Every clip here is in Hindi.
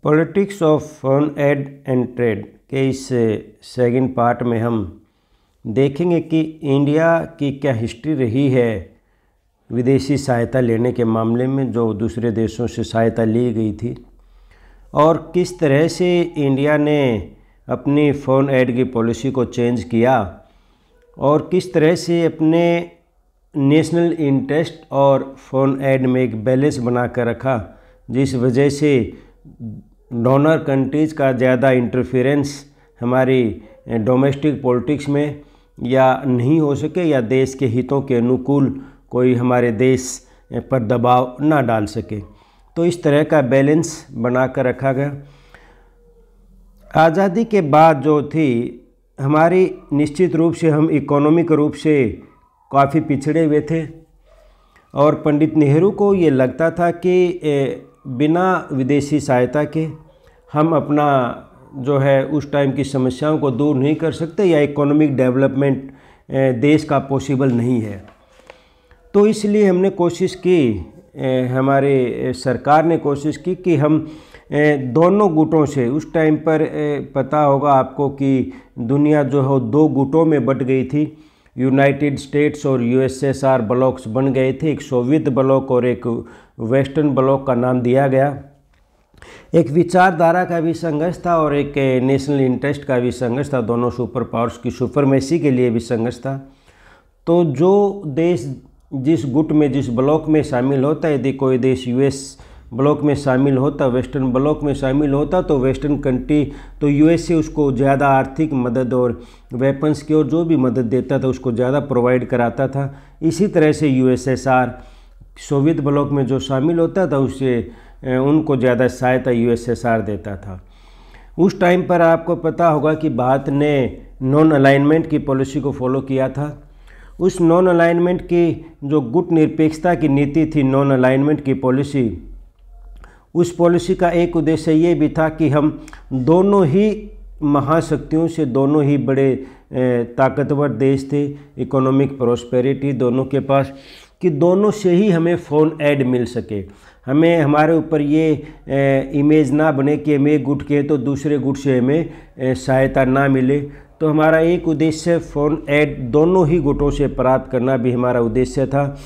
Politics of foreign add and trade के इस सेकंड पार्ट में हम देखेंगे कि इंडिया की क्या हिस्ट्री रही है विदेशी सहायता लेने के मामले में, जो दूसरे देशों से सहायता ली गई थी, और किस तरह से इंडिया ने अपनी फॉरेन एड की पॉलिसी को चेंज किया और किस तरह से अपने नेशनल इंटरेस्ट और फॉरेन एड में एक बैलेंस बना कर रखा, जिस वजह से डोनर कंट्रीज़ का ज़्यादा इंटरफेरेंस हमारी डोमेस्टिक पॉलिटिक्स में या नहीं हो सके या देश के हितों के अनुकूल कोई हमारे देश पर दबाव ना डाल सके। तो इस तरह का बैलेंस बना कर रखा गया। आज़ादी के बाद जो थी हमारी, निश्चित रूप से हम इकोनॉमिक रूप से काफ़ी पिछड़े हुए थे और पंडित नेहरू को ये लगता था कि बिना विदेशी सहायता के हम अपना जो है उस टाइम की समस्याओं को दूर नहीं कर सकते या इकोनॉमिक डेवलपमेंट देश का पॉसिबल नहीं है। तो इसलिए हमने कोशिश की, हमारे सरकार ने कोशिश की कि हम दोनों गुटों से, उस टाइम पर पता होगा आपको कि दुनिया जो है दो गुटों में बट गई थी। यूनाइटेड स्टेट्स और यूएसएसआर ब्लॉक्स बन गए थे, एक सोवियत ब्लॉक और एक वेस्टर्न ब्लॉक का नाम दिया गया। एक विचारधारा का भी संघर्ष था और एक नेशनल इंटरेस्ट का भी संघर्ष था, दोनों सुपर पावर्स की सुपरमेसी के लिए भी संघर्ष था। तो जो देश जिस गुट में, जिस ब्लॉक में शामिल होता, यदि कोई देश यूएस ब्लॉक में शामिल होता, वेस्टर्न ब्लॉक में शामिल होता, तो वेस्टर्न कंट्री, तो यूएस से उसको ज़्यादा आर्थिक मदद और वेपन्स की और जो भी मदद देता था उसको ज़्यादा प्रोवाइड कराता था। इसी तरह से यूएसएसआर, सोवियत ब्लॉक में जो शामिल होता था उससे उनको ज़्यादा सहायता यूएसएसआर देता था। उस टाइम पर आपको पता होगा कि भारत ने नॉन अलाइनमेंट की पॉलिसी को फॉलो किया था। उस नॉन अलाइनमेंट की जो गुट निरपेक्षता की नीति थी, नॉन अलाइनमेंट की पॉलिसी, उस पॉलिसी का एक उद्देश्य ये भी था कि हम दोनों ही महाशक्तियों से, दोनों ही बड़े ताकतवर देश थे, इकोनॉमिक प्रोस्पेरिटी दोनों के पास, कि दोनों से ही हमें फॉरेन एड मिल सके। हमें, हमारे ऊपर ये इमेज ना बने कि हम एक गुट के हैं तो दूसरे गुट से हमें सहायता ना मिले। तो हमारा एक उद्देश्य फॉरेन एड दोनों ही गुटों से प्राप्त करना भी हमारा उद्देश्य था।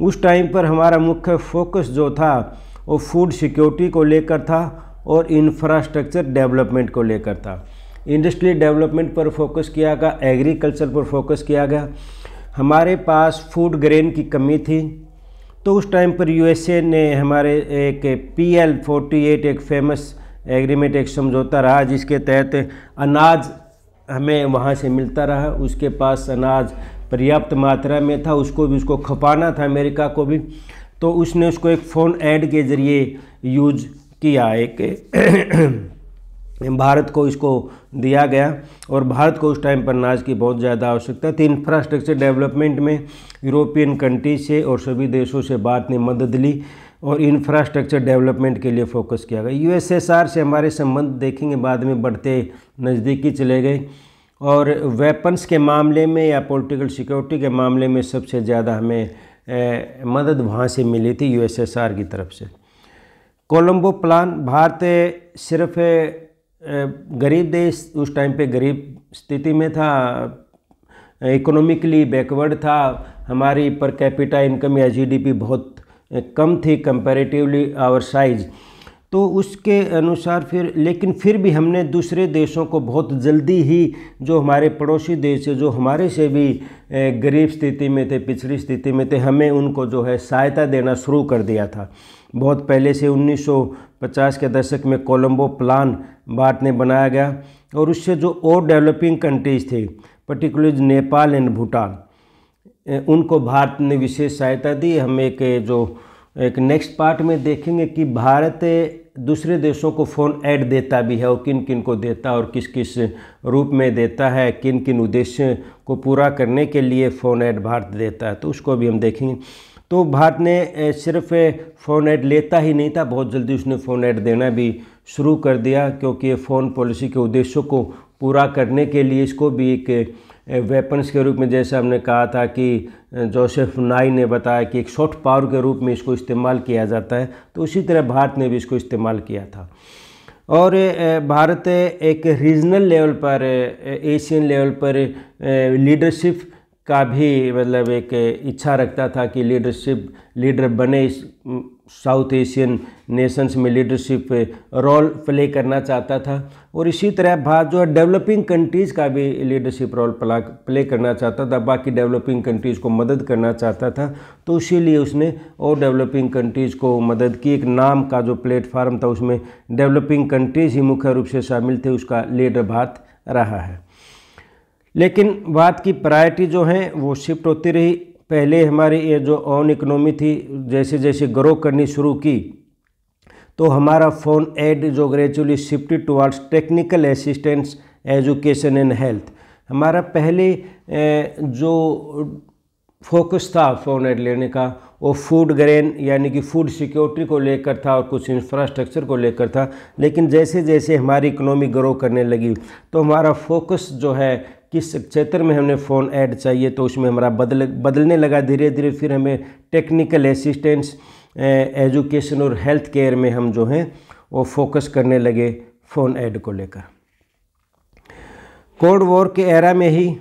उस टाइम पर हमारा मुख्य फोकस जो था वो फूड सिक्योरिटी को लेकर था और इंफ्रास्ट्रक्चर डेवलपमेंट को लेकर था। इंडस्ट्रियल डेवलपमेंट पर फोकस किया गया, एग्रीकल्चर पर फोकस किया गया। हमारे पास फूड ग्रेन की कमी थी, तो उस टाइम पर यूएसए ने हमारे एक PL48 एक फेमस एग्रीमेंट, एक समझौता रहा जिसके तहत अनाज हमें वहाँ से मिलता रहा। उसके पास अनाज पर्याप्त मात्रा में था, उसको खपाना था अमेरिका को भी, तो उसने उसको एक फॉरेन एड के ज़रिए यूज किया। एक भारत को इसको दिया गया और भारत को उस टाइम पर अनाज की बहुत ज़्यादा आवश्यकता थी। इंफ्रास्ट्रक्चर डेवलपमेंट में यूरोपियन कंट्री से और सभी देशों से भारत ने मदद ली और इंफ्रास्ट्रक्चर डेवलपमेंट के लिए फोकस किया गया। यूएसएसआर से हमारे संबंध देखेंगे बाद में बढ़ते नज़दीकी चले गए और वेपन्स के मामले में या पॉलिटिकल सिक्योरिटी के मामले में सबसे ज़्यादा हमें मदद वहाँ से मिली थी यूएसएसआर की तरफ से। कोलंबो प्लान, भारत सिर्फ गरीब देश, उस टाइम पे गरीब स्थिति में था, इकोनॉमिकली बैकवर्ड था, हमारी पर कैपिटा इनकम या GDP बहुत कम थी कंपैरेटिवली आवर साइज। तो उसके अनुसार लेकिन फिर भी हमने दूसरे देशों को बहुत जल्दी ही, जो हमारे पड़ोसी देश है, जो हमारे से भी गरीब स्थिति में थे, पिछड़ी स्थिति में थे, हमें उनको जो है सहायता देना शुरू कर दिया था। बहुत पहले से 1950 के दशक में कोलंबो प्लान भारत ने बनाया गया और उससे जो और डेवलपिंग कंट्रीज़ थे, पर्टिकुलरली नेपाल एंड भूटान, उनको भारत ने विशेष सहायता दी। हम एक नेक्स्ट पार्ट में देखेंगे कि भारत दूसरे देशों को फॉरेन एड देता भी है और किन किन को देता है और किस किस रूप में देता है, किन किन उद्देश्यों को पूरा करने के लिए फॉरेन एड भारत देता है, तो उसको भी हम देखेंगे। तो भारत ने सिर्फ फॉरेन एड लेता ही नहीं था, बहुत जल्दी उसने फॉरेन एड देना भी शुरू कर दिया, क्योंकि ये फॉरेन पॉलिसी के उद्देश्यों को पूरा करने के लिए इसको भी एक वेपन्स के रूप में, जैसे हमने कहा था कि जोसेफ नाई ने बताया कि एक सॉफ्ट पावर के रूप में इसको इस्तेमाल किया जाता है, तो उसी तरह भारत ने भी इसको इस्तेमाल किया था। और भारत एक रीजनल लेवल पर, एशियन लेवल पर लीडरशिप का भी मतलब एक इच्छा रखता था कि लीडर बने, इस साउथ एशियन नेशंस में लीडरशिप रोल प्ले करना चाहता था। और इसी तरह भारत जो है डेवलपिंग कंट्रीज़ का भी लीडरशिप रोल प्ले करना चाहता था, बाकी डेवलपिंग कंट्रीज़ को मदद करना चाहता था। तो इसीलिए उसने और डेवलपिंग कंट्रीज़ को मदद की। एक नाम का जो प्लेटफार्म था उसमें डेवलपिंग कंट्रीज़ ही मुख्य रूप से शामिल थे, उसका लीडर भारत रहा है। लेकिन भारत की प्रायोरिटी जो है वो शिफ्ट होती रही। पहले हमारी ये जो ऑन इकोनॉमी थी, जैसे जैसे ग्रो करनी शुरू की तो हमारा फोन एड जो gradually shifted towards technical assistance, education and health. हमारा पहले जो फोकस था फोन एड लेने का वो फूड ग्रेन यानी कि फूड सिक्योरिटी को लेकर था और कुछ इंफ्रास्ट्रक्चर को लेकर था। लेकिन जैसे जैसे हमारी इकोनॉमी ग्रो करने लगी तो हमारा फोकस जो है किस क्षेत्र में हमें फ़ोन ऐड चाहिए तो उसमें हमारा बदलने लगा धीरे धीरे। फिर हमें टेक्निकल असिस्टेंस, एजुकेशन और हेल्थ केयर में हम जो हैं वो फोकस करने लगे फ़ोन ऐड को लेकर। कोल्ड वॉर के एरा में ही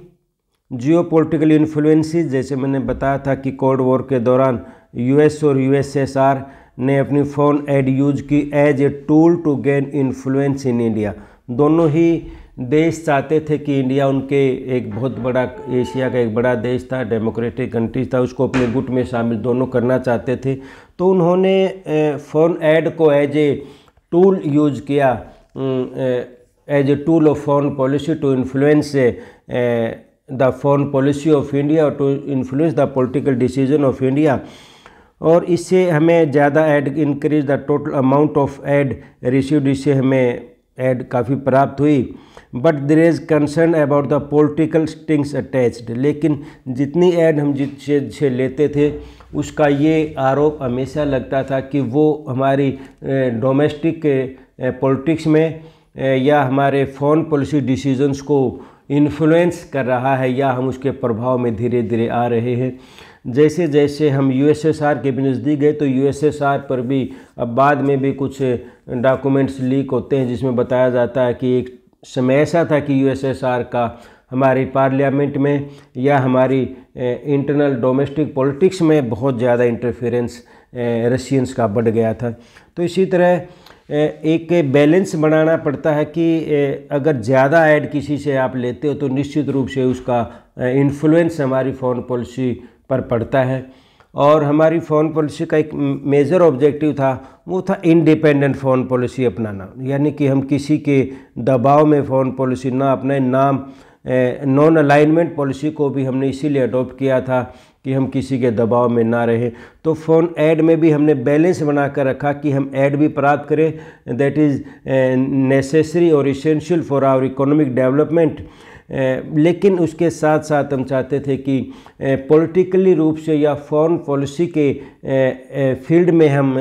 जियोपॉलिटिकल इन्फ्लुएंसेस, जैसे मैंने बताया था कि कोल्ड वॉर के दौरान यूएस और यूएसएसआर ने अपनी फ़ोन ऐड यूज की as a tool to gain influence in India. दोनों ही देश चाहते थे कि इंडिया उनके एक बहुत बड़ा, एशिया का एक बड़ा देश था, डेमोक्रेटिक कंट्री था, उसको अपने गुट में शामिल दोनों करना चाहते थे। तो उन्होंने फ़ोन ऐड को एज ए टूल यूज किया, as a tool of foreign policy to influence the foreign policy of India और to influence the political decision of India. और इससे हमें ज़्यादा aid increase the total amount of aid received, इससे हमें ऐड काफ़ी प्राप्त हुई। But there is concern about the political strings attached. लेकिन जितनी ऐड हम जिससे लेते थे उसका ये आरोप हमेशा लगता था कि वो हमारी डोमेस्टिक पॉलिटिक्स में या हमारे फॉरेन पॉलिसी डिसीजंस को इन्फ्लुएंस कर रहा है या हम उसके प्रभाव में धीरे धीरे आ रहे हैं। जैसे जैसे हम यूएसएसआर के भी नज़दीक गए तो यूएसएसआर पर भी अब बाद में भी कुछ डॉक्यूमेंट्स लीक होते हैं जिसमें बताया जाता है कि एक समय ऐसा था कि यूएसएसआर का हमारी पार्लियामेंट में या हमारी इंटरनल डोमेस्टिक पॉलिटिक्स में बहुत ज़्यादा इंटरफेरेंस रशियंस का बढ़ गया था। तो इसी तरह एक बैलेंस बनाना पड़ता है कि अगर ज़्यादा ऐड किसी से आप लेते हो तो निश्चित रूप से उसका इन्फ्लुएंस हमारी फॉरेन पॉलिसी पर पड़ता है। और हमारी फॉरेन पॉलिसी का एक मेजर ऑब्जेक्टिव था, वो था इंडिपेंडेंट फॉरेन पॉलिसी अपनाना, यानी कि हम किसी के दबाव में फॉरेन पॉलिसी ना अपने नाम नॉन अलाइनमेंट पॉलिसी को भी हमने इसीलिए अडॉप्ट किया था कि हम किसी के दबाव में ना रहें। तो फ़ोन ऐड में भी हमने बैलेंस बना कर रखा कि हम ऐड भी प्राप्त करें, दैट इज़ नेसेसरी और essential for our economic development. लेकिन उसके साथ साथ हम चाहते थे कि पॉलिटिकली रूप से या फॉरेन पॉलिसी के फील्ड में हम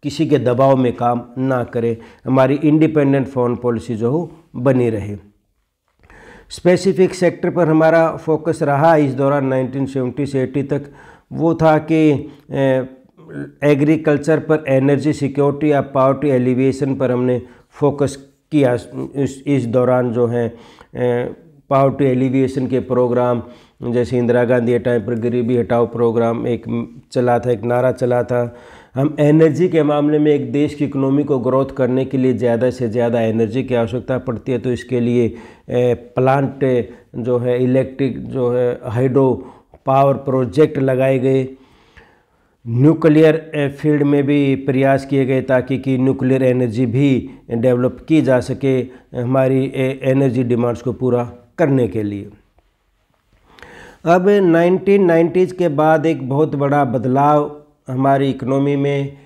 किसी के दबाव में काम ना करें, हमारी इंडिपेंडेंट फॉरेन पॉलिसी जो हो बनी रहे। स्पेसिफिक सेक्टर पर हमारा फोकस रहा इस दौरान 1970 से 80 तक, वो था कि एग्रीकल्चर पर, एनर्जी सिक्योरिटी या पावर्टी एलिवेशन पर हमने फोकस किया। इस दौरान जो है पावर्टी एलिवेशन के प्रोग्राम, जैसे इंदिरा गांधी टाइम पर गरीबी हटाओ प्रोग्राम एक चला था, एक नारा चला था। हम एनर्जी के मामले में एक देश की इकोनॉमी को ग्रोथ करने के लिए ज़्यादा से ज़्यादा एनर्जी की आवश्यकता पड़ती है, तो इसके लिए प्लांट जो है इलेक्ट्रिक जो है हाइड्रो पावर प्रोजेक्ट लगाए गए। न्यूक्लियर फील्ड में भी प्रयास किए गए ताकि कि न्यूक्लियर एनर्जी भी डेवलप की जा सके हमारी एनर्जी डिमांड्स को पूरा करने के लिए। अब 1990s के बाद एक बहुत बड़ा बदलाव हमारी इकोनॉमी में,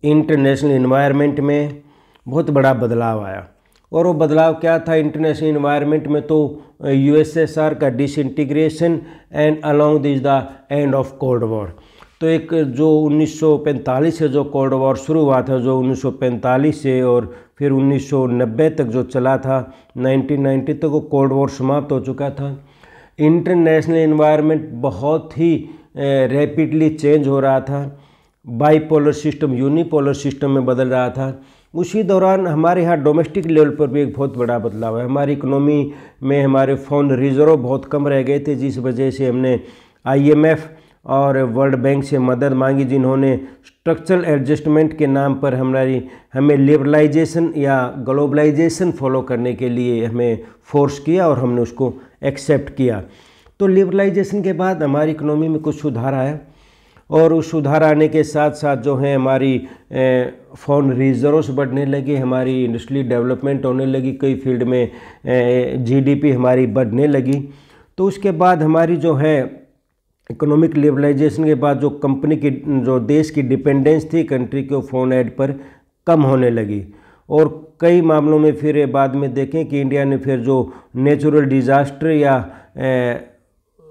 इंटरनेशनल एनवायरनमेंट में बहुत बड़ा बदलाव आया। और वो बदलाव क्या था इंटरनेशनल एनवायरनमेंट में? तो यूएसएसआर का disintegration and along this the end of cold war. तो एक जो 1945 से जो कोल्ड वॉर शुरू हुआ था, जो 1945 से और फिर 1990 तक जो चला था, 1990 तक वो कोल्ड वॉर समाप्त हो चुका था। इंटरनेशनल एनवायरनमेंट बहुत ही रैपिडली चेंज हो रहा था, बाईपोलर सिस्टम यूनिपोलर सिस्टम में बदल रहा था। उसी दौरान हमारे यहाँ डोमेस्टिक लेवल पर भी एक बहुत बड़ा बदलाव है। हमारी इकोनॉमी में हमारे फॉरेन रिजर्व बहुत कम रह गए थे, जिस वजह से हमने IMF और वर्ल्ड बैंक से मदद मांगी, जिन्होंने स्ट्रक्चरल एडजस्टमेंट के नाम पर हमें लिबरलाइजेशन या ग्लोबलाइजेशन फॉलो करने के लिए हमें फोर्स किया और हमने उसको एक्सेप्ट किया। तो लिबरलाइजेशन के बाद हमारी इकोनॉमी में कुछ सुधार आया और उस सुधार आने के साथ साथ जो है हमारी फॉरेन रिजर्व्स बढ़ने लगे, हमारी इंडस्ट्री डेवलपमेंट होने लगी, कई फील्ड में GDP हमारी बढ़ने लगी। तो उसके बाद हमारी जो है इकोनॉमिक लिबरलाइजेशन के बाद जो कंपनी की जो देश की डिपेंडेंस थी कंट्री के फॉरेन एड पर कम होने लगी। और कई मामलों में फिर बाद में देखें कि इंडिया ने फिर जो नेचुरल डिज़ास्टर या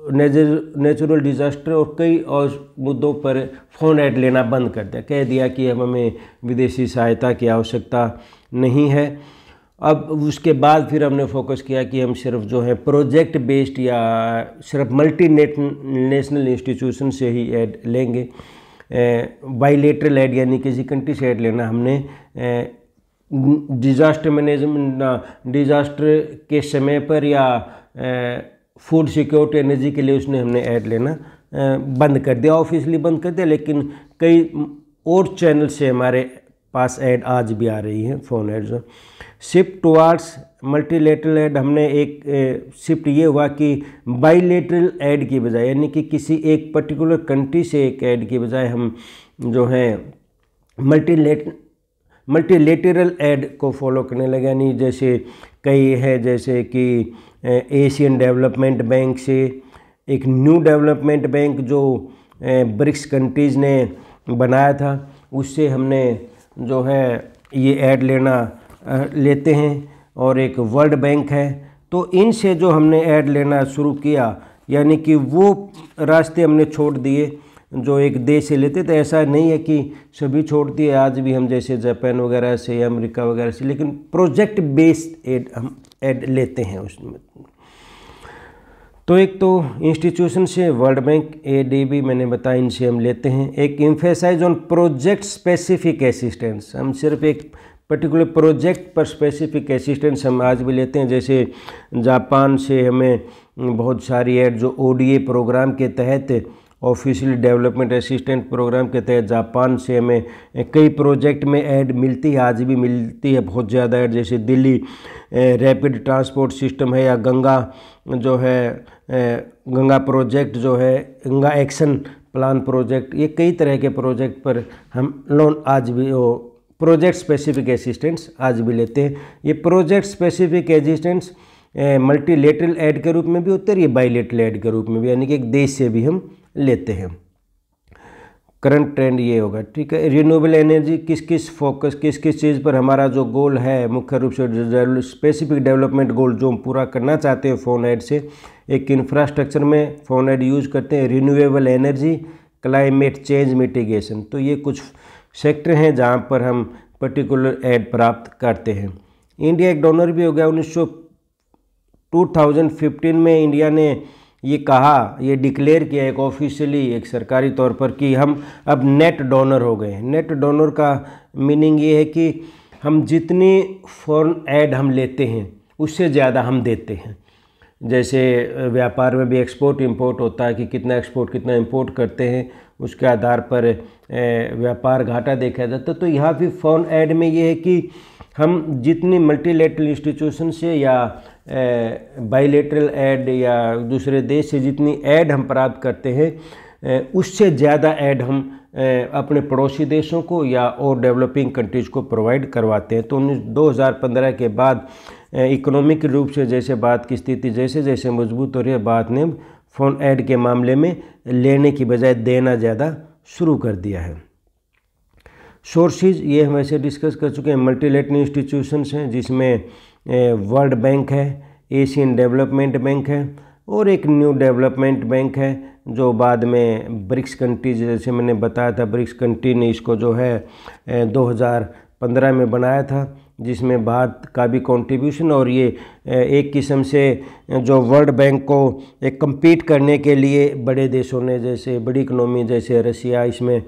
नेचुरल डिज़ास्टर और कई और मुद्दों पर फॉरेन एड लेना बंद कर दिया, कह दिया कि अब हमें विदेशी सहायता की आवश्यकता नहीं है। अब उसके बाद फिर हमने फोकस किया कि हम सिर्फ जो है प्रोजेक्ट बेस्ड या सिर्फ नेशनल इंस्टीट्यूशन से ही ऐड लेंगे। बाइलेटरल ऐड यानी किसी कंट्री से ऐड लेना हमने डिज़ास्टर मैनेजमेंट, डिज़ास्टर के समय पर या फूड सिक्योरिटी, एनर्जी के लिए उसने हमने ऐड लेना बंद कर दिया, ऑफिशियली बंद कर दिया। लेकिन कई और चैनल से हमारे पास ऐड आज भी आ रही है, foreign aids. Shift towards multilateral aid, हमने एक शिफ्ट ये हुआ कि बाइलेटरल ऐड की बजाय, यानी कि किसी एक पर्टिकुलर कंट्री से एक ऐड की बजाय हम जो है मल्टीलेटरल ऐड को फॉलो करने लगे। यानी जैसे कई है, जैसे कि एशियन डेवलपमेंट बैंक से एक न्यू डेवलपमेंट बैंक जो ब्रिक्स कंट्रीज़ ने बनाया था, उससे हमने जो है ये ऐड लेते हैं। और एक वर्ल्ड बैंक है, तो इनसे जो हमने ऐड लेना शुरू किया, यानी कि वो रास्ते हमने छोड़ दिए जो एक देश से लेते थे। ऐसा नहीं है कि सभी छोड़ दिए, आज भी हम जैसे जापान वगैरह से या अमेरिका वगैरह से, लेकिन प्रोजेक्ट बेस्ड ऐड हम ऐड लेते हैं उसमें। तो एक तो इंस्टीट्यूशन से वर्ल्ड बैंक, ADB मैंने बताया, इनसे हम लेते हैं। एक emphasise on project specific assistance, हम सिर्फ एक पर्टिकुलर प्रोजेक्ट पर स्पेसिफिक असिस्टेंस हम आज भी लेते हैं। जैसे जापान से हमें बहुत सारी ऐड जो ODA प्रोग्राम के तहत, ऑफिशियल डेवलपमेंट असिस्टेंट प्रोग्राम के तहत जापान से हमें कई प्रोजेक्ट में ऐड मिलती है, आज भी मिलती है बहुत ज़्यादा ऐड। जैसे दिल्ली रैपिड ट्रांसपोर्ट सिस्टम है, या गंगा जो है गंगा प्रोजेक्ट जो है, गंगा एक्शन प्लान प्रोजेक्ट, ये कई तरह के प्रोजेक्ट पर हम लोन आज भी प्रोजेक्ट स्पेसिफिक असिस्टेंस आज भी लेते हैं। ये project specific assistance multilateral add के रूप में भी होते हैं, ये बाइलेटरल ऐड के रूप में भी, यानी कि एक देश से भी हम लेते हैं। करंट ट्रेंड ये होगा, ठीक है। रिन्यूएबल एनर्जी, किस किस चीज़ पर हमारा जो गोल है, मुख्य रूप से स्पेसिफिक डेवलपमेंट गोल जो हम पूरा करना चाहते हैं फोन ऐड से, एक इंफ्रास्ट्रक्चर में फोन ऐड यूज़ करते हैं, renewable energy, climate change mitigation. तो ये कुछ सेक्टर हैं जहाँ पर हम पर्टिकुलर ऐड प्राप्त करते हैं। इंडिया एक डोनर भी हो गया। 2015 में इंडिया ने ये कहा, ये डिक्लेयर किया एक ऑफिशियली, एक सरकारी तौर पर, कि हम अब नेट डोनर हो गए हैं। नेट डोनर का मीनिंग ये है कि हम जितनी फॉरेन ऐड हम लेते हैं उससे ज़्यादा हम देते हैं। जैसे व्यापार में भी एक्सपोर्ट इंपोर्ट होता है कि कितना एक्सपोर्ट कितना इंपोर्ट करते हैं, उसके आधार पर व्यापार घाटा देखा जाता है। तो यहाँ भी फॉरेन ऐड में ये है कि हम जितनी मल्टीलेटरल इंस्टीट्यूशन से या बाइलेटरल ऐड या दूसरे देश से जितनी ऐड हम प्राप्त करते हैं, उससे ज़्यादा ऐड हम अपने पड़ोसी देशों को या और डेवलपिंग कंट्रीज़ को प्रोवाइड करवाते हैं। तो 2015 के बाद इकोनॉमिक रूप से जैसे बात की स्थिति जैसे जैसे मजबूत हो रही है, बात ने फॉरेन ऐड के मामले में लेने की बजाय देना ज़्यादा शुरू कर दिया है। सोर्सेज ये हम वैसे डिस्कस कर चुके हैं। मल्टीलेटरल इंस्टीट्यूशंस हैं जिसमें वर्ल्ड बैंक है, एशियन डेवलपमेंट बैंक है और एक न्यू डेवलपमेंट बैंक है जो बाद में ब्रिक्स कंट्री, जैसे मैंने बताया था, ब्रिक्स कंट्री ने इसको जो है 2015 में बनाया था, जिसमें भारत का भी कंट्रीब्यूशन। और ये एक किस्म से जो वर्ल्ड बैंक को एक कम्पीट करने के लिए बड़े देशों ने, जैसे बड़ी इकोनॉमी जैसे रसिया, इसमें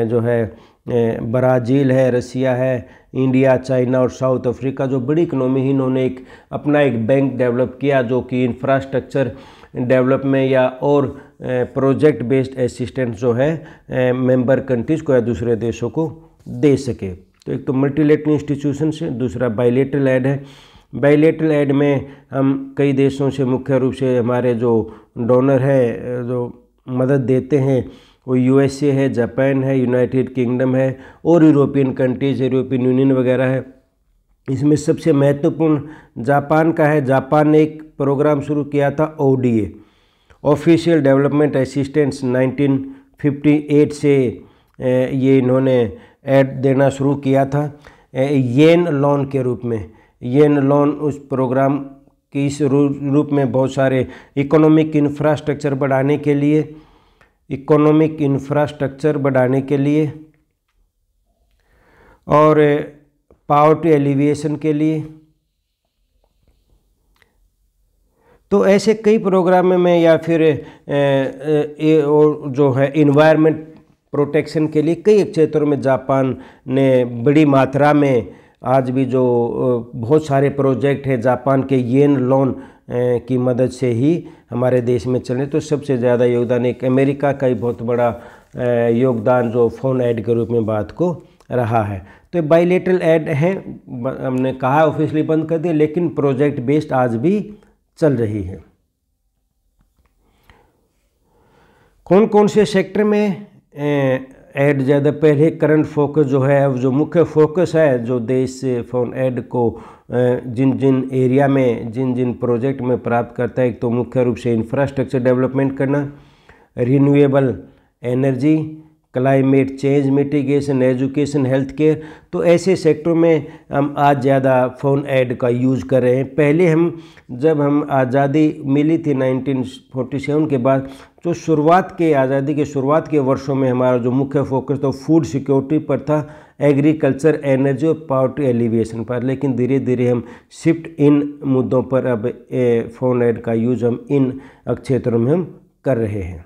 जो है ब्राज़ील है, रसिया है, इंडिया, चाइना और साउथ अफ्रीका जो बड़ी इकोनॉमी है, इन्होंने अपना एक बैंक डेवलप किया जो कि इंफ्रास्ट्रक्चर डेवलपमेंट या और प्रोजेक्ट बेस्ड असिस्टेंस जो है मेंबर कंट्रीज़ को या दूसरे देशों को दे सके। तो एक तो मल्टीलेटरल इंस्टीट्यूशन से, दूसरा बायलेटरल एड है। बायलेटरल एड में हम कई देशों से, मुख्य रूप से हमारे जो डोनर है जो मदद देते हैं वो यूएसए है, जापान है, यूनाइटेड किंगडम है और यूरोपियन कंट्रीज, यूरोपियन यूनियन वगैरह है। इसमें सबसे महत्वपूर्ण जापान का है। जापान ने एक प्रोग्राम शुरू किया था ODA, ऑफिशियल डेवलपमेंट असिस्टेंस, 1958 से ये इन्होंने एड देना शुरू किया था येन लोन के रूप में। येन लोन उस प्रोग्राम की इस रूप में बहुत सारे इकोनॉमिक इंफ्रास्ट्रक्चर बढ़ाने के लिए, और पावर्टी एलिविएशन के लिए। तो ऐसे कई प्रोग्राम में, या फिर जो है इन्वायरमेंट प्रोटेक्शन के लिए कई क्षेत्रों में जापान ने बड़ी मात्रा में, आज भी जो बहुत सारे प्रोजेक्ट हैं जापान के येन लोन की मदद से ही हमारे देश में चले। तो सबसे ज़्यादा योगदान एक अमेरिका का ही बहुत बड़ा योगदान जो फोन ऐड के रूप में बात को रहा है। तो बायलेटरल ऐड है, हमने कहा ऑफिशियली बंद कर दिया, लेकिन प्रोजेक्ट बेस्ड आज भी चल रही है। कौन कौन से सेक्टर में ऐड ज़्यादा? पहले करंट फोकस जो है, अब जो मुख्य फोकस है जो देश से फोन ऐड को जिन जिन एरिया में, जिन जिन प्रोजेक्ट में प्राप्त करता है, एक तो मुख्य रूप से इंफ्रास्ट्रक्चर डेवलपमेंट करना, renewable energy, climate change mitigation, education, health care. तो ऐसे सेक्टरों में हम आज ज़्यादा फ़ोन ऐड का यूज़ कर रहे हैं। पहले जब हम आज़ादी मिली थी 1947 के बाद, तो आज़ादी के शुरुआत के वर्षों में हमारा जो मुख्य फोकस था फूड सिक्योरिटी पर था, एग्रीकल्चर, एनर्जी और पावर्टी एलिविएशन पर। लेकिन धीरे धीरे हम शिफ्ट इन मुद्दों पर अब फ़ोन ऐड का यूज़ हम इन क्षेत्रों में हम कर रहे हैं।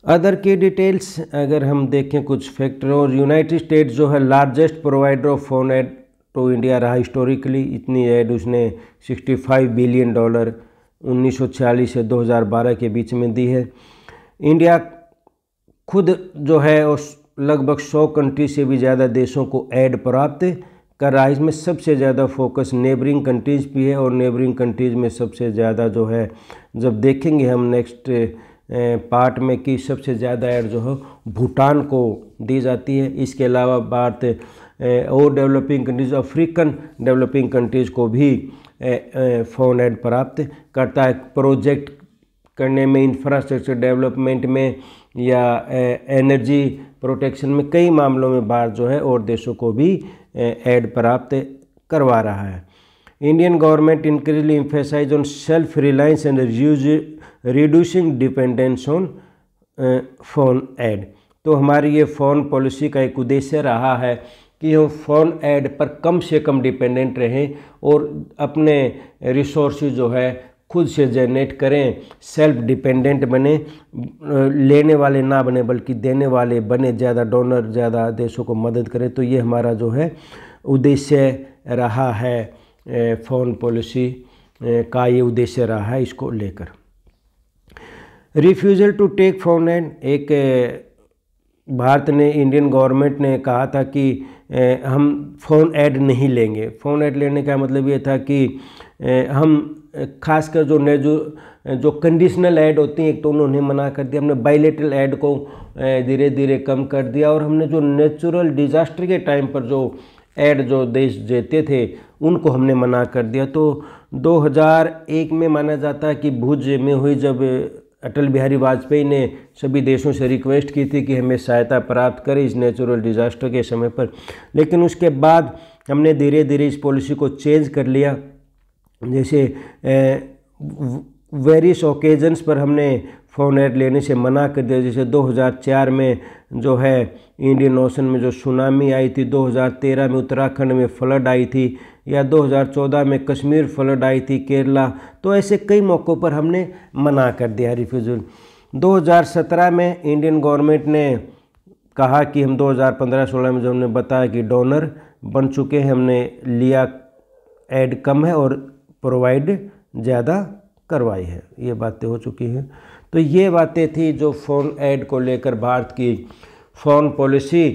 अदर की डिटेल्स अगर हम देखें कुछ फैक्टर, और यूनाइटेड स्टेट्स जो है largest provider of phone add तो इंडिया रहा हिस्टोरिकली। इतनी ऐड उसने $65 बिलियन 1946 से 2012 के बीच में दी है। इंडिया खुद जो है उस लगभग 100 कंट्री से भी ज़्यादा देशों को ऐड प्राप्त कर रहा है। इसमें सबसे ज़्यादा फोकस नेबरिंग कंट्रीज़ भी है, और नेबरिंग कंट्रीज़ में सबसे ज़्यादा जो है, जब देखेंगे हम नेक्स्ट पार्ट में, कि सबसे ज़्यादा ऐड जो है भूटान को दी जाती है। इसके अलावा बात और developing countries, African developing countries को भी फ़ोन ऐड प्राप्त करता है। प्रोजेक्ट करने में, इंफ्रास्ट्रक्चर डेवलपमेंट में या एनर्जी प्रोटेक्शन में, कई मामलों में भारत जो है और देशों को भी ऐड प्राप्त करवा रहा है। Indian government increasingly emphasize on self reliance and reducing dependence on foreign aid. तो हमारी ये फ़ोन पॉलिसी का एक उद्देश्य रहा है कि हम फ़ोन ऐड पर कम से कम डिपेंडेंट रहें और अपने रिसोर्सेज जो है खुद से जनरेट करें, सेल्फ डिपेंडेंट बने, लेने वाले ना बने बल्कि देने वाले बने, ज़्यादा डोनर, ज़्यादा देशों को मदद करें। तो ये हमारा जो है उद्देश्य रहा है, फ़ोन पॉलिसी का ये उद्देश्य रहा है इसको लेकर। Refusal to take foreign aid, एक भारत ने, इंडियन गवर्नमेंट ने कहा था कि हम फ़ोन ऐड नहीं लेंगे। फ़ोन ऐड लेने का मतलब ये था कि हम खासकर जो कंडीशनल ऐड होती हैं, एक तो उन्होंने मना कर दिया। हमने बायलेटरल ऐड को धीरे धीरे कम कर दिया, और हमने जो नेचुरल डिज़ास्टर के टाइम पर जो ऐड जो देश देते थे उनको हमने मना कर दिया। तो 2001 में माना जाता है कि भुज में हुई, जब अटल बिहारी वाजपेयी ने सभी देशों से रिक्वेस्ट की थी कि हमें सहायता प्राप्त करें इस नेचुरल डिज़ास्टर के समय पर। लेकिन उसके बाद हमने धीरे धीरे इस पॉलिसी को चेंज कर लिया। जैसे वेरियस ओकेजन्स पर हमने फ़ोन ऐड लेने से मना कर दिया। जैसे 2004 में जो है इंडियन ओशन में जो सुनामी आई थी, 2013 में उत्तराखंड में फ्लड आई थी, या 2014 में कश्मीर फ्लड आई थी, केरला। तो ऐसे कई मौक़ों पर हमने मना कर दिया रिफ्यूज़ल। 2017 में इंडियन गवर्नमेंट ने कहा कि हम 2015-16 में जो हमने बताया कि डोनर बन चुके हैं, हमने लिया ऐड कम है और प्रोवाइड ज़्यादा करवाई है, ये बातें हो चुकी हैं। तो ये बातें थी जो फ़ोन ऐड को लेकर भारत की फ़ोन पॉलिसी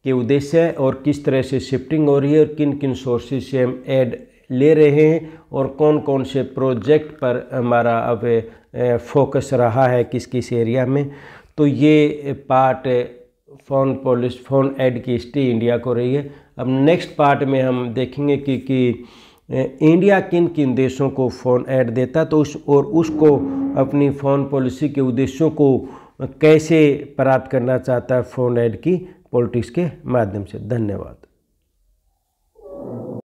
के उद्देश्य और किस तरह से शिफ्टिंग हो रही है और किन किन सोर्सेज से हम ऐड ले रहे हैं और कौन कौन से प्रोजेक्ट पर हमारा अब फोकस रहा है किस किस एरिया में। तो ये पार्ट फ़ोन ऐड की हिस्ट्री इंडिया को रही है। अब नेक्स्ट पार्ट में हम देखेंगे कि इंडिया किन किन देशों को फ़ोन ऐड देता तो उसको अपनी फ़ोन पॉलिसी के उद्देश्यों को कैसे प्राप्त करना चाहता है फ़ोन ऐड की पॉलिटिक्स के माध्यम से। धन्यवाद।